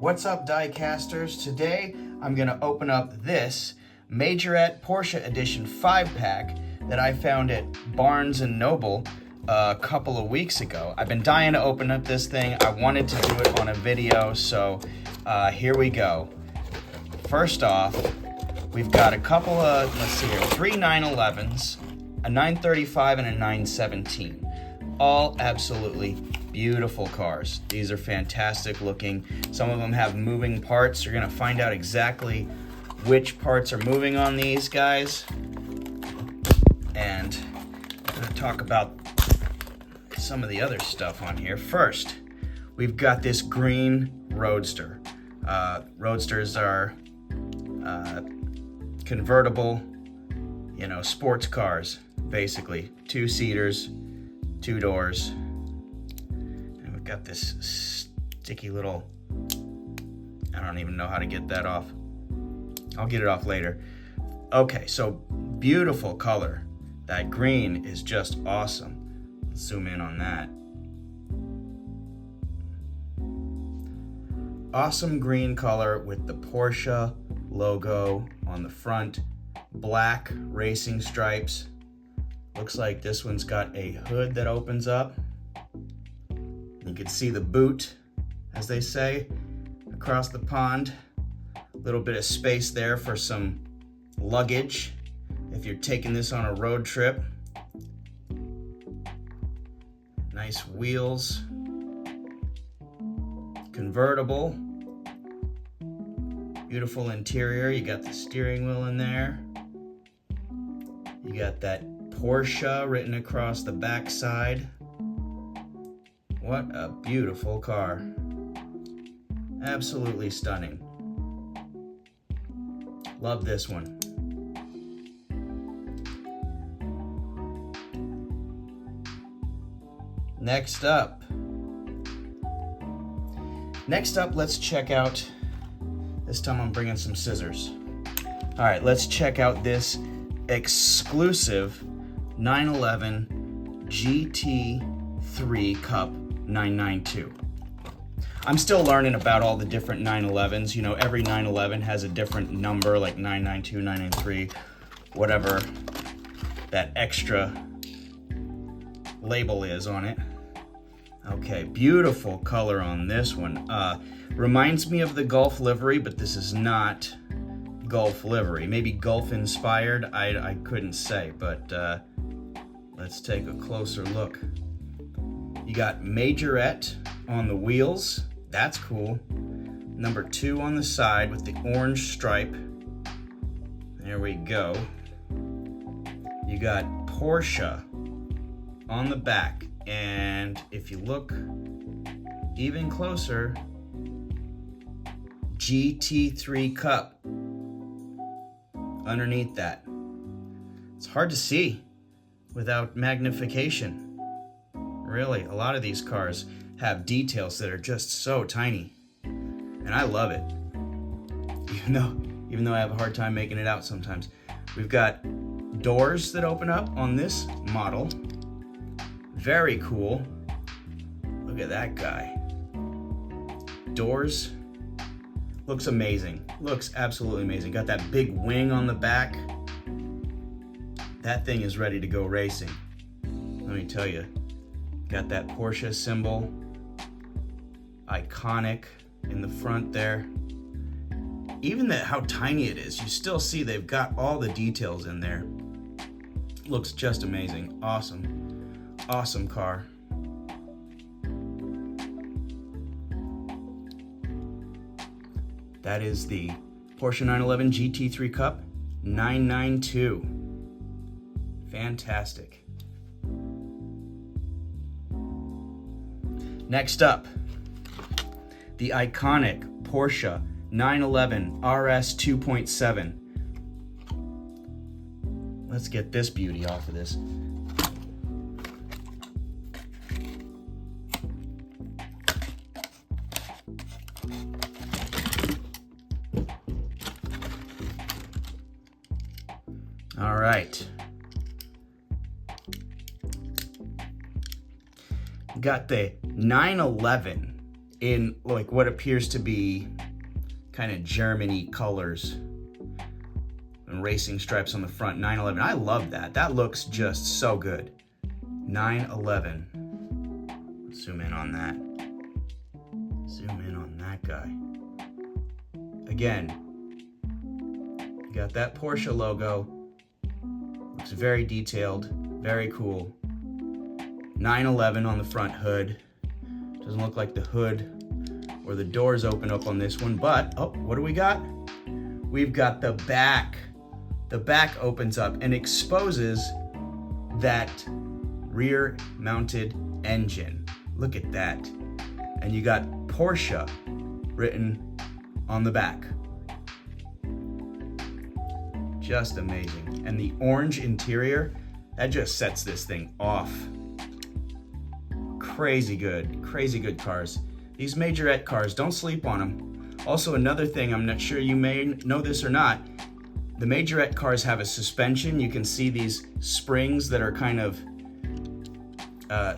What's up, diecasters? Today I'm gonna open up this Majorette Porsche Edition 5-pack that I found at Barnes & Noble a couple of weeks ago. I've been dying to open up this thing. I wanted to do it on a video, so here we go. First off, we've got a couple of, let's see here, 3 911s, a 935 and a 917. All absolutely beautiful cars. These are fantastic looking. Some of them have moving parts. You're gonna find out exactly which parts are moving on these guys. And I'm gonna talk about some of the other stuff on here. First, we've got this green Roadster. Roadsters are convertible, sports cars, basically. 2-seaters, 2 doors. And we've got this sticky little, I don't even know how to get that off. I'll get it off later. Okay, so beautiful color. That green is just awesome. Let's zoom in on that. Awesome green color with the Porsche logo on the front. Black racing stripes. Looks like this one's got a hood that opens up. You can see the boot, as they say, across the pond. A little bit of space there for some luggage if you're taking this on a road trip. Nice wheels. Convertible. Beautiful interior. You got the steering wheel in there. You got that Porsche written across the back side. What a beautiful car. Absolutely stunning. Love this one. Next up, let's check out, this time I'm bringing some scissors. All right, let's check out this exclusive 911 GT3 Cup 992. I'm still learning about all the different 911s. Every 911 has a different number, like 992, 993, whatever that extra label is on it. Okay, beautiful color on this one. Reminds me of the Gulf livery, but this is not Gulf livery. Maybe Gulf inspired, I couldn't say, but let's take a closer look. You got Majorette on the wheels. That's cool. Number 2 on the side with the orange stripe. There we go. You got Porsche on the back, and if you look even closer, GT3 Cup underneath that. It's hard to see without magnification. Really, a lot of these cars have details that are just so tiny, and I love it. Even though I have a hard time making it out sometimes. We've got doors that open up on this model. Very cool. Look at that guy. Doors. Looks amazing. Looks absolutely amazing. Got that big wing on the back. That thing is ready to go racing. Let me tell you. Got that Porsche symbol. Iconic in the front there. Even how tiny it is, you still see they've got all the details in there. Looks just amazing. Awesome. Awesome car. That is the Porsche 911 GT3 Cup 992. Fantastic. Next up, the iconic Porsche 911 RS 2.7. Let's get this beauty off of this. All right. Got the 911 in like what appears to be kind of Germany colors and racing stripes on the front. 911. I love that. That looks just so good. 911. Zoom in on that. Zoom in on that guy. Again, you got that Porsche logo. Looks very detailed, very cool. 911 on the front hood. Doesn't look like the hood or the doors open up on this one, but, oh, what do we got? We've got the back. The back opens up and exposes that rear mounted engine. Look at that. And you got Porsche written on the back. Just amazing. And the orange interior, that just sets this thing off. Crazy good cars. These majorette cars, don't sleep on them. Also, another thing, I'm not sure you may know this or not, the majorette cars have a suspension. You can see these springs that are kind of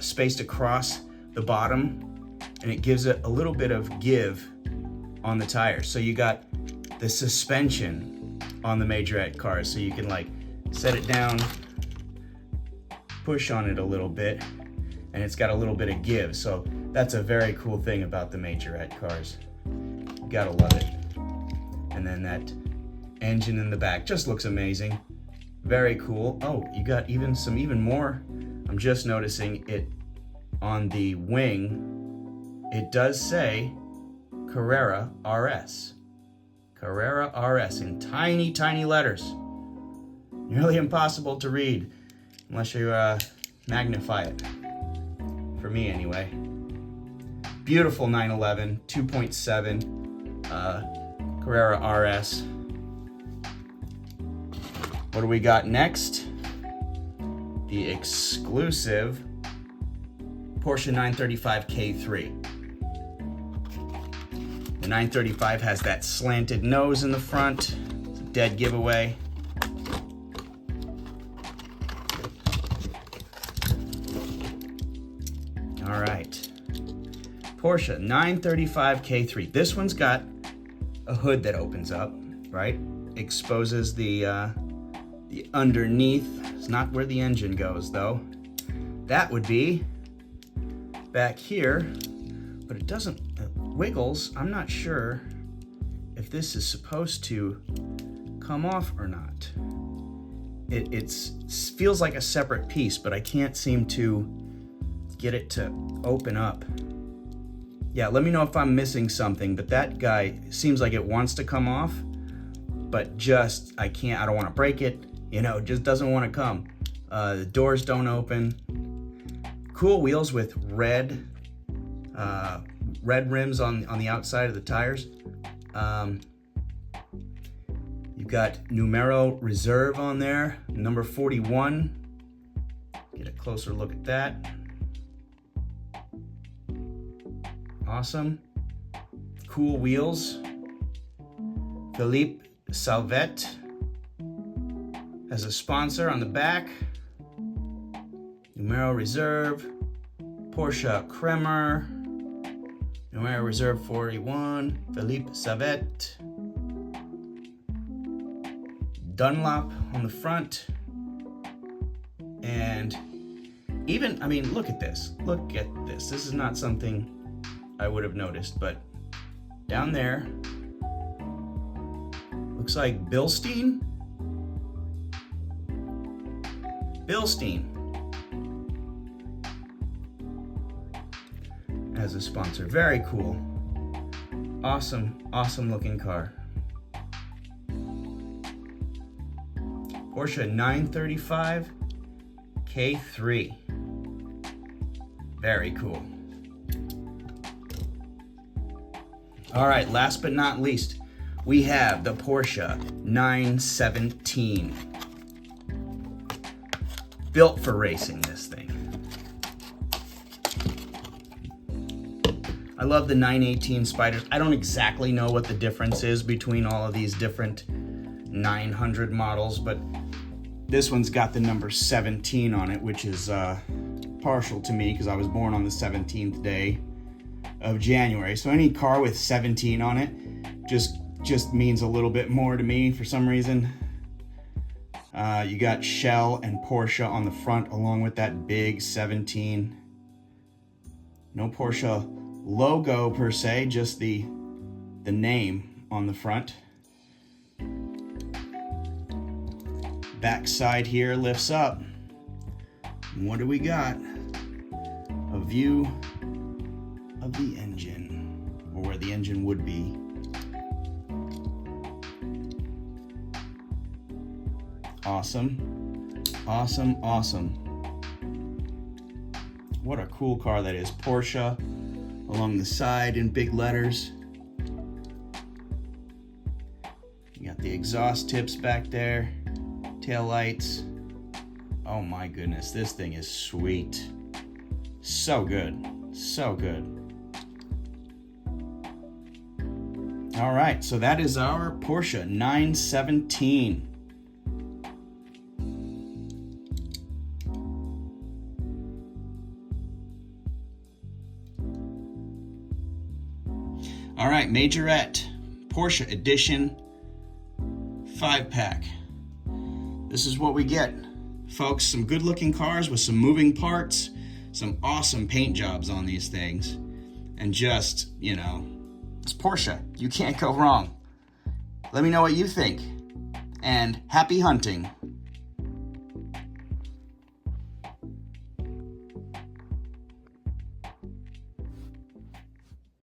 spaced across the bottom, and it gives it a little bit of give on the tires. So you got the suspension on the majorette cars, so you can like set it down, push on it a little bit, and it's got a little bit of give. So that's a very cool thing about the majorette cars. You gotta love it. And then that engine in the back just looks amazing. Very cool. Oh, you got even more. I'm just noticing it on the wing. It does say Carrera RS. Carrera RS in tiny letters. Nearly impossible to read unless you magnify it. For me anyway. Beautiful 911 2.7 Carrera RS. What do we got next? The exclusive Porsche 935 K3. The 935 has that slanted nose in the front. It's a dead giveaway. All right. Porsche 935 K3. This one's got a hood that opens up, right? Exposes the underneath. It's not where the engine goes, though. That would be back here, but it doesn't, it wiggles. I'm not sure if this is supposed to come off or not. It feels like a separate piece, but I can't seem to get it to open up. Yeah, let me know if I'm missing something, but that guy seems like it wants to come off, but just, I don't want to break it, you know, it just doesn't want to come. The doors don't open. Cool wheels with red rims on the outside of the tires. You've got numero reserve on there, number 41. Get a closer look at that. Awesome. Cool wheels. Philippe Salvet as a sponsor on the back. Numero reserve. Porsche Kremer. Numero reserve 41. Philippe Salvet. Dunlop on the front. And even, I mean, look at this. Look at this. This is not something I would have noticed, but down there, looks like Bilstein. Bilstein as a sponsor. Very cool. Awesome looking car. Porsche 935 K3. Very cool. All right, last but not least, we have the Porsche 917. Built for racing, this thing. I love the 918 Spyders. I don't exactly know what the difference is between all of these different 900 models, but this one's got the number 17 on it, which is partial to me because I was born on the 17th day of January. So any car with 17 on it just means a little bit more to me for some reason. You got Shell and Porsche on the front along with that big 17. No Porsche logo per se, just the name on the front. Back side here lifts up. What do we got? A view of the engine, or where the engine would be. Awesome, awesome, awesome. What a cool car that is. Porsche along the side in big letters. You got the exhaust tips back there, tail lights. Oh my goodness, this thing is sweet. So good, so good. All right, so that is our Porsche 917. All right, Majorette Porsche Edition 5-pack. This is what we get, folks. Some good-looking cars with some moving parts, some awesome paint jobs on these things, and just, you know, it's Porsche. You can't go wrong. Let me know what you think, and happy hunting.